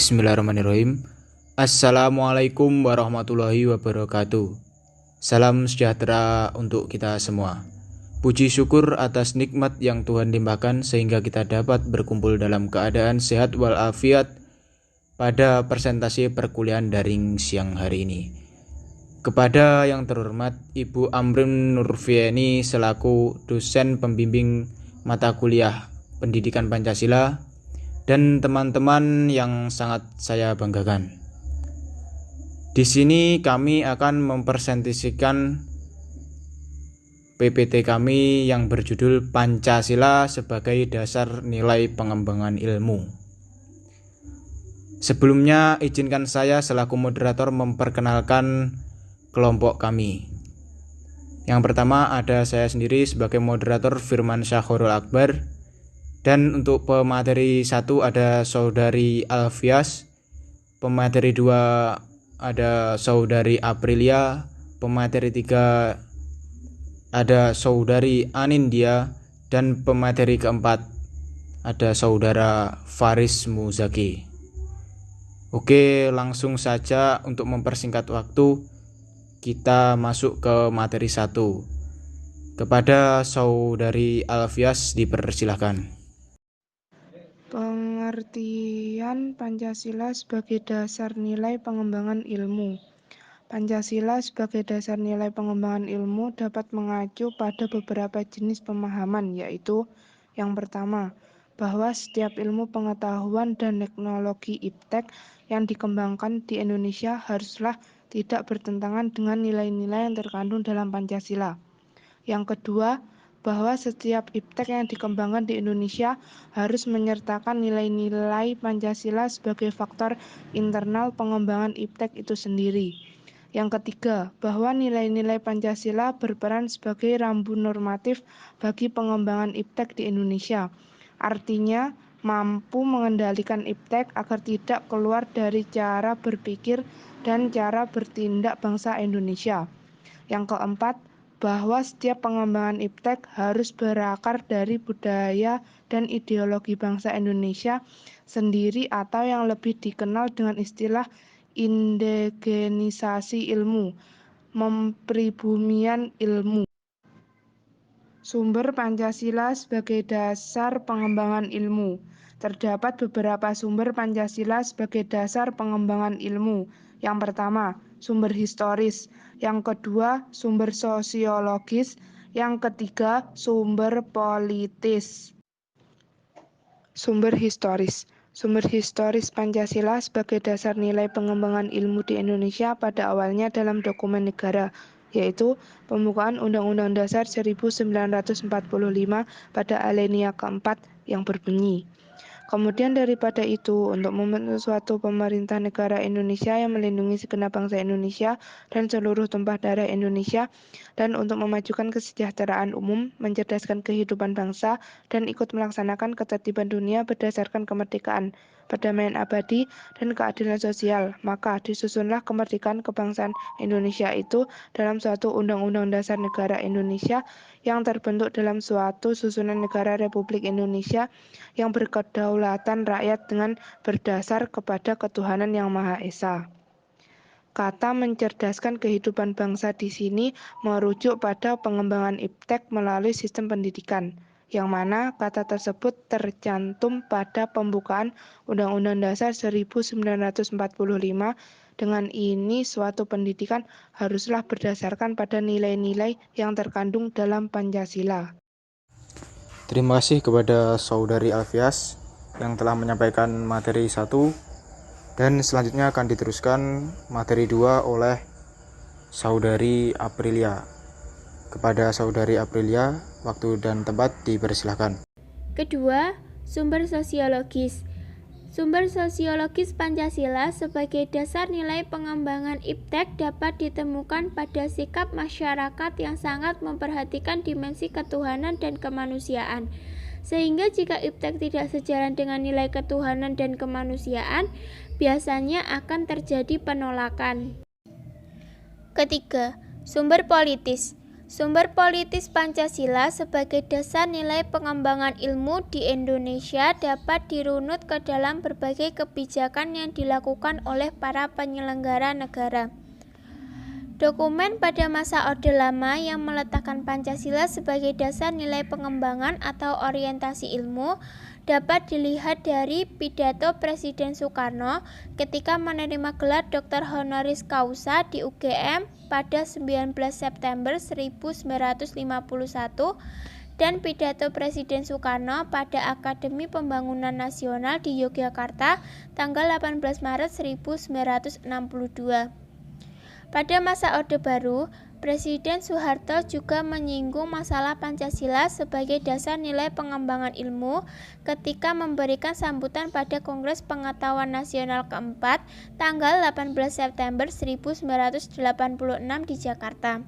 Bismillahirrahmanirrahim. Assalamualaikum warahmatullahi wabarakatuh. Salam sejahtera untuk kita semua. Puji syukur atas nikmat yang Tuhan limpahkan sehingga kita dapat berkumpul dalam keadaan sehat walafiat pada presentasi perkuliahan daring siang hari ini. Kepada yang terhormat Ibu Amrin Nurfieni selaku dosen pembimbing mata kuliah Pendidikan Pancasila dan teman-teman yang sangat saya banggakan. Di sini kami akan mempresentasikan PPT kami yang berjudul Pancasila sebagai Dasar Nilai Pengembangan Ilmu. Sebelumnya izinkan saya selaku moderator memperkenalkan kelompok kami. Yang pertama ada saya sendiri sebagai moderator Firman Syahorul Akbar. Dan untuk pemateri 1 ada Saudari Alfias, pemateri 2 ada Saudari Aprilia, pemateri 3 ada Saudari Anindya, dan pemateri keempat ada Saudara Faris Muzaki. Oke, langsung saja untuk mempersingkat waktu, kita masuk ke materi 1. Kepada Saudari Alfias dipersilahkan. Pengertian Pancasila sebagai dasar nilai pengembangan ilmu. Pancasila sebagai dasar nilai pengembangan ilmu dapat mengacu pada beberapa jenis pemahaman, yaitu yang pertama, bahwa setiap ilmu pengetahuan dan teknologi iptek yang dikembangkan di Indonesia haruslah tidak bertentangan dengan nilai-nilai yang terkandung dalam Pancasila. Yang kedua, bahwa setiap iptek yang dikembangkan di Indonesia harus menyertakan nilai-nilai Pancasila sebagai faktor internal pengembangan iptek itu sendiri. Yang ketiga, bahwa nilai-nilai Pancasila berperan sebagai rambu normatif bagi pengembangan iptek di Indonesia. Artinya, mampu mengendalikan iptek agar tidak keluar dari cara berpikir dan cara bertindak bangsa Indonesia. Yang keempat, bahwa setiap pengembangan iptek harus berakar dari budaya dan ideologi bangsa Indonesia sendiri atau yang lebih dikenal dengan istilah indigenisasi ilmu, mempribumian ilmu. Sumber Pancasila sebagai dasar pengembangan ilmu. Terdapat beberapa sumber Pancasila sebagai dasar pengembangan ilmu. Yang pertama, sumber historis. Yang kedua, sumber sosiologis. Yang ketiga, sumber politis. Sumber historis. Sumber historis Pancasila sebagai dasar nilai pengembangan ilmu di Indonesia pada awalnya dalam dokumen negara, yaitu pembukaan Undang-Undang Dasar 1945 pada alinea keempat yang berbunyi. Kemudian daripada itu, untuk membentuk suatu pemerintah negara Indonesia yang melindungi segenap bangsa Indonesia dan seluruh tumpah darah Indonesia, dan untuk memajukan kesejahteraan umum, mencerdaskan kehidupan bangsa, dan ikut melaksanakan ketertiban dunia berdasarkan kemerdekaan, perdamaian abadi, dan keadilan sosial, maka disusunlah kemerdekaan kebangsaan Indonesia itu dalam suatu Undang-Undang Dasar Negara Indonesia yang terbentuk dalam suatu susunan negara Republik Indonesia yang berkedaulatan rakyat dengan berdasar kepada ketuhanan yang Maha Esa. Kata mencerdaskan kehidupan bangsa di sini merujuk pada pengembangan iptek melalui sistem pendidikan, yang mana kata tersebut tercantum pada pembukaan Undang-Undang Dasar 1945. Dengan ini, suatu pendidikan haruslah berdasarkan pada nilai-nilai yang terkandung dalam Pancasila. Terima kasih kepada Saudari Alfias yang telah menyampaikan materi 1, dan selanjutnya akan diteruskan materi 2 oleh Saudari Aprilia. Kepada Saudari Aprilia, waktu dan tempat dipersilahkan. Kedua, sumber sosiologis. Sumber sosiologis Pancasila sebagai dasar nilai pengembangan iptek dapat ditemukan pada sikap masyarakat yang sangat memperhatikan dimensi ketuhanan dan kemanusiaan. Sehingga jika iptek tidak sejalan dengan nilai ketuhanan dan kemanusiaan, biasanya akan terjadi penolakan. Ketiga, sumber politis. Sumber politis Pancasila sebagai dasar nilai pengembangan ilmu di Indonesia dapat dirunut ke dalam berbagai kebijakan yang dilakukan oleh para penyelenggara negara. Dokumen pada masa Orde Lama yang meletakkan Pancasila sebagai dasar nilai pengembangan atau orientasi ilmu dapat dilihat dari pidato Presiden Soekarno ketika menerima gelar Dr. Honoris Causa di UGM pada 19 September 1951 dan pidato Presiden Soekarno pada Akademi Pembangunan Nasional di Yogyakarta tanggal 18 Maret 1962. Pada masa Orde Baru, Presiden Soeharto juga menyinggung masalah Pancasila sebagai dasar nilai pengembangan ilmu ketika memberikan sambutan pada Kongres Pengetahuan Nasional keempat tanggal 18 September 1986 di Jakarta.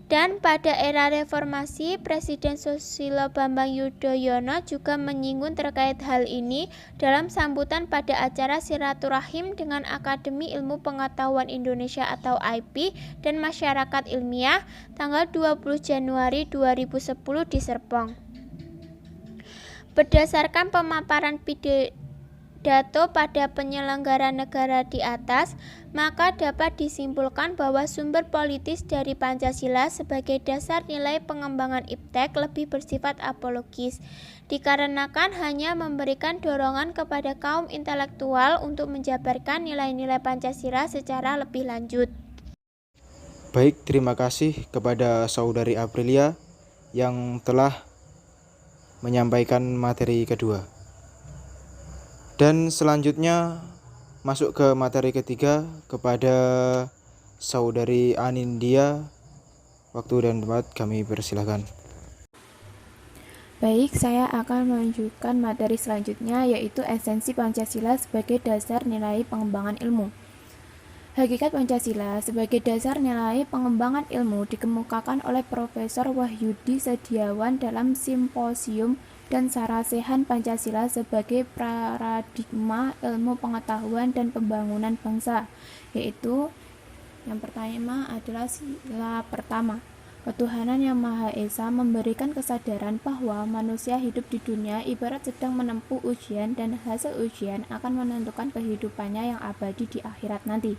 Dan pada era reformasi, Presiden Susilo Bambang Yudhoyono juga menyinggung terkait hal ini dalam sambutan pada acara silaturahim dengan Akademi Ilmu Pengetahuan Indonesia atau IP dan Masyarakat Ilmiah tanggal 20 Januari 2010 di Serpong. Berdasarkan pemaparan pidato pada penyelenggara negara di atas, maka dapat disimpulkan bahwa sumber politis dari Pancasila sebagai dasar nilai pengembangan iptek lebih bersifat apologis, dikarenakan hanya memberikan dorongan kepada kaum intelektual untuk menjabarkan nilai-nilai Pancasila secara lebih lanjut. Baik, terima kasih kepada Saudari Aprilia yang telah menyampaikan materi kedua. Dan selanjutnya masuk ke materi ketiga kepada Saudari Anindya. Waktu dan tempat kami persilahkan. Baik, saya akan menunjukkan materi selanjutnya, yaitu esensi Pancasila sebagai dasar nilai pengembangan ilmu. Hakikat Pancasila sebagai dasar nilai pengembangan ilmu dikemukakan oleh Profesor Wahyudi Setiawan dalam Simposium dan Sarasehan Pancasila sebagai paradigma ilmu pengetahuan dan pembangunan bangsa, yaitu yang pertama adalah sila pertama. Ketuhanan Yang Maha Esa memberikan kesadaran bahwa manusia hidup di dunia ibarat sedang menempuh ujian dan hasil ujian akan menentukan kehidupannya yang abadi di akhirat nanti.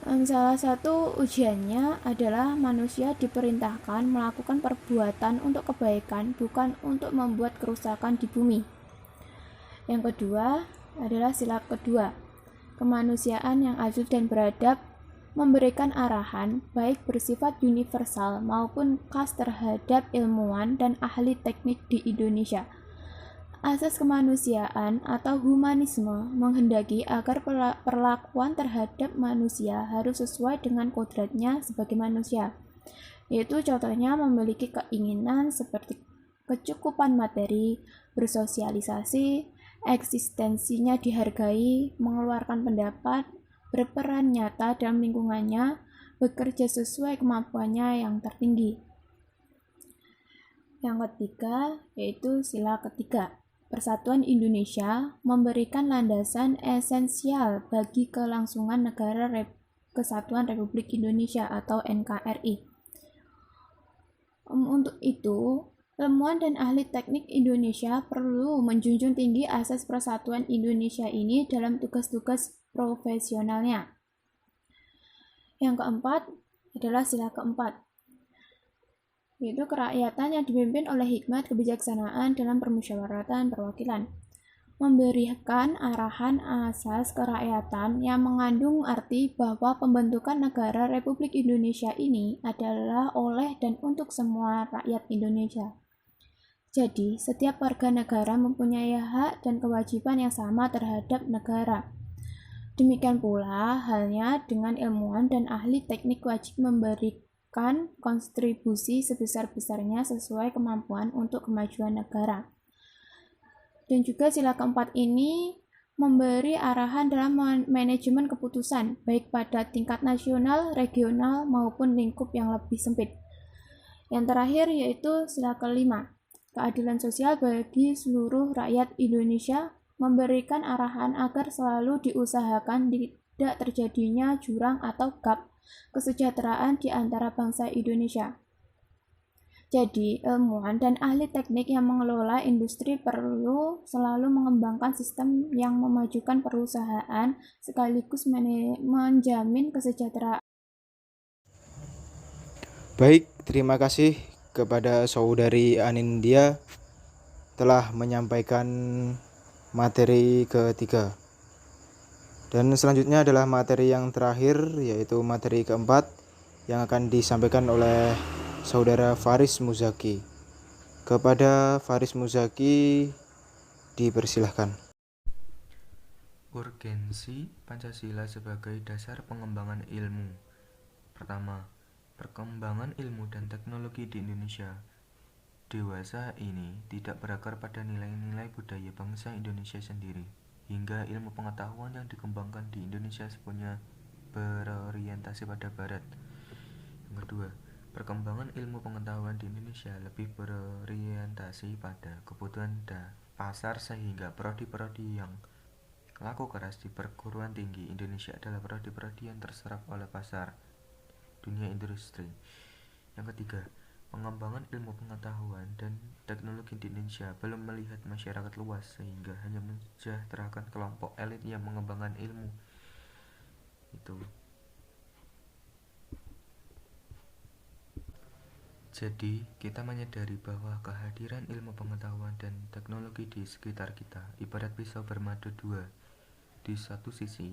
Salah satu ujiannya adalah manusia diperintahkan melakukan perbuatan untuk kebaikan, bukan untuk membuat kerusakan di bumi. Yang kedua adalah sila kedua. Kemanusiaan yang adil dan beradab memberikan arahan baik bersifat universal maupun khas terhadap ilmuwan dan ahli teknik di Indonesia. Asas kemanusiaan atau humanisme menghendaki agar perlakuan terhadap manusia harus sesuai dengan kodratnya sebagai manusia, yaitu contohnya memiliki keinginan seperti kecukupan materi, bersosialisasi, eksistensinya dihargai, mengeluarkan pendapat, berperan nyata dalam lingkungannya, bekerja sesuai kemampuannya yang tertinggi. Yang ketiga yaitu sila ketiga. Persatuan Indonesia memberikan landasan esensial bagi kelangsungan Negara Kesatuan Republik Indonesia atau NKRI. Untuk itu, ilmuwan dan ahli teknik Indonesia perlu menjunjung tinggi asas persatuan Indonesia ini dalam tugas-tugas profesionalnya. Yang keempat adalah sila keempat, yaitu kerakyatan yang dipimpin oleh hikmat kebijaksanaan dalam permusyawaratan perwakilan, memberikan arahan asas kerakyatan yang mengandung arti bahwa pembentukan negara Republik Indonesia ini adalah oleh dan untuk semua rakyat Indonesia. Jadi, setiap warga negara mempunyai hak dan kewajiban yang sama terhadap negara. Demikian pula halnya dengan ilmuwan dan ahli teknik wajib memberikan kontribusi sebesar-besarnya sesuai kemampuan untuk kemajuan negara. Dan juga sila keempat ini memberi arahan dalam manajemen keputusan, baik pada tingkat nasional, regional, maupun lingkup yang lebih sempit. Yang terakhir yaitu sila kelima, keadilan sosial bagi seluruh rakyat Indonesia, memberikan arahan agar selalu diusahakan tidak terjadinya jurang atau gap kesejahteraan di antara bangsa Indonesia. Jadi, ilmuwan dan ahli teknik yang mengelola industri perlu selalu mengembangkan sistem yang memajukan perusahaan sekaligus menjamin kesejahteraan. Baik, terima kasih kepada saudari Anindya telah menyampaikan materi ketiga. Dan selanjutnya adalah materi yang terakhir, yaitu materi keempat yang akan disampaikan oleh saudara Faris Muzaki. Kepada Faris Muzaki dipersilahkan. Urgensi Pancasila sebagai dasar pengembangan ilmu. Pertama, perkembangan ilmu dan teknologi di Indonesia dewasa ini tidak berakar pada nilai-nilai budaya bangsa Indonesia sendiri, hingga ilmu pengetahuan yang dikembangkan di Indonesia sepenuhnya berorientasi pada Barat. Yang kedua, perkembangan ilmu pengetahuan di Indonesia lebih berorientasi pada kebutuhan pasar, sehingga prodi-prodi yang laku keras di perguruan tinggi Indonesia adalah prodi-prodi yang terserap oleh pasar dunia industri. Yang ketiga, pengembangan ilmu pengetahuan dan teknologi di Indonesia belum melihat masyarakat luas, sehingga hanya mensejahterakan kelompok elit yang mengembangkan ilmu itu. Jadi, kita menyadari bahwa kehadiran ilmu pengetahuan dan teknologi di sekitar kita ibarat pisau bermata dua. Di satu sisi,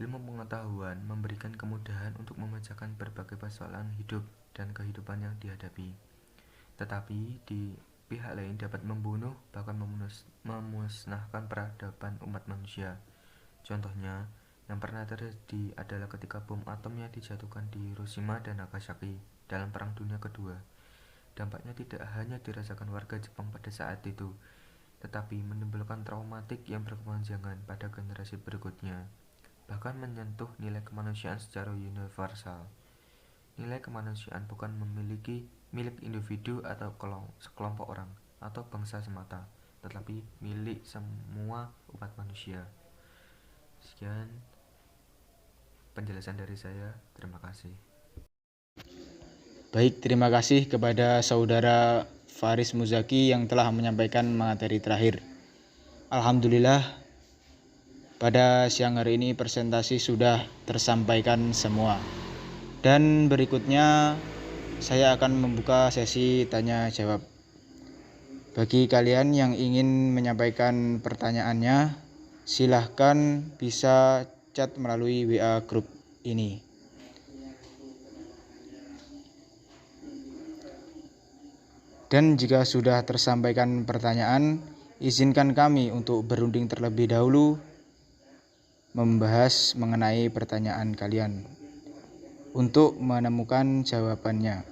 ilmu pengetahuan memberikan kemudahan untuk memecahkan berbagai persoalan hidup dan kehidupan yang dihadapi. Tetapi di pihak lain dapat membunuh, bahkan memusnahkan peradaban umat manusia. Contohnya, yang pernah terjadi adalah ketika bom atom yang dijatuhkan di Hiroshima dan Nagasaki dalam Perang Dunia Kedua. Dampaknya tidak hanya dirasakan warga Jepang pada saat itu, tetapi menimbulkan traumatik yang berkepanjangan pada generasi berikutnya, bahkan menyentuh nilai kemanusiaan secara universal. Nilai kemanusiaan bukan milik individu atau sekelompok orang atau bangsa semata, tetapi milik semua umat manusia. Sekian penjelasan dari saya. Terima kasih. Baik, terima kasih kepada saudara Faris Muzaki yang telah menyampaikan materi terakhir. Alhamdulillah, pada siang hari ini presentasi sudah tersampaikan semua. Dan berikutnya saya akan membuka sesi tanya jawab. Bagi kalian yang ingin menyampaikan pertanyaannya, silahkan bisa chat melalui WA grup ini. Dan jika sudah tersampaikan pertanyaan, izinkan kami untuk berunding terlebih dahulu membahas mengenai pertanyaan kalian untuk menemukan jawabannya.